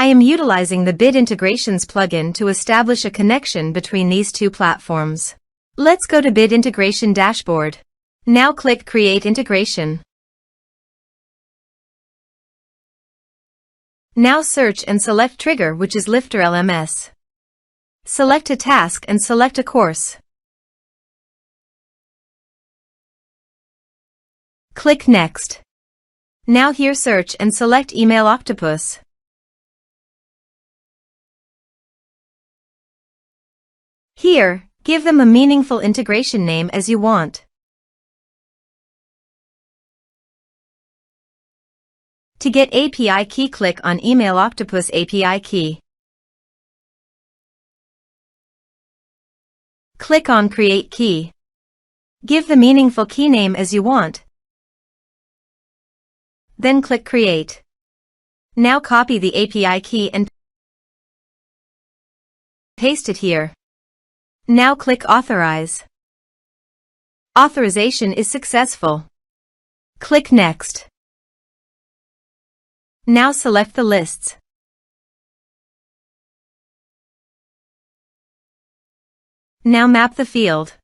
I am utilizing the Bid Integrations plugin to establish a connection between these two platforms. Let's go to Bid Integration Dashboard. Now click Create Integration. Now search and select Trigger, which is LifterLMS. Select a task and select a course. Click Next. Now here search and select Email Octopus. Here, give them a meaningful integration name as you want. To get API key, click on Email Octopus API key. Click on Create Key. Give the meaningful key name as you want. Then click Create. Now copy the API key and paste it here. Now click Authorize. Authorization is successful. Click Next. Now select the lists. Now map the field.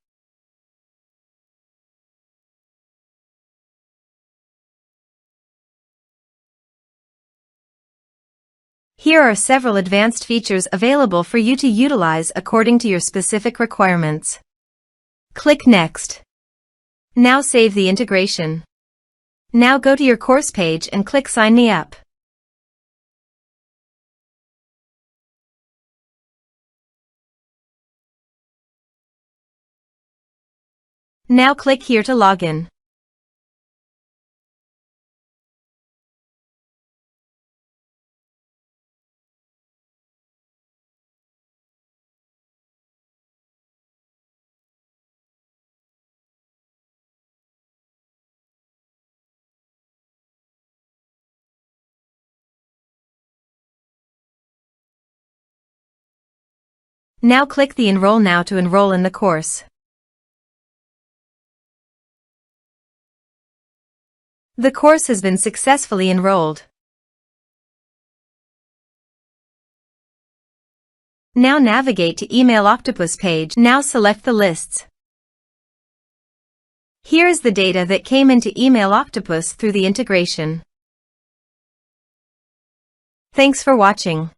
Here are several advanced features available for you to utilize according to your specific requirements. Click Next. Now save the integration. Now go to your course page and click Sign Me Up. Now click here to log in. Now click the Enroll Now to enroll in the course. The course has been successfully enrolled. Now navigate to Email Octopus page. Now select the lists. Here is the data that came into Email Octopus through the integration. Thanks for watching.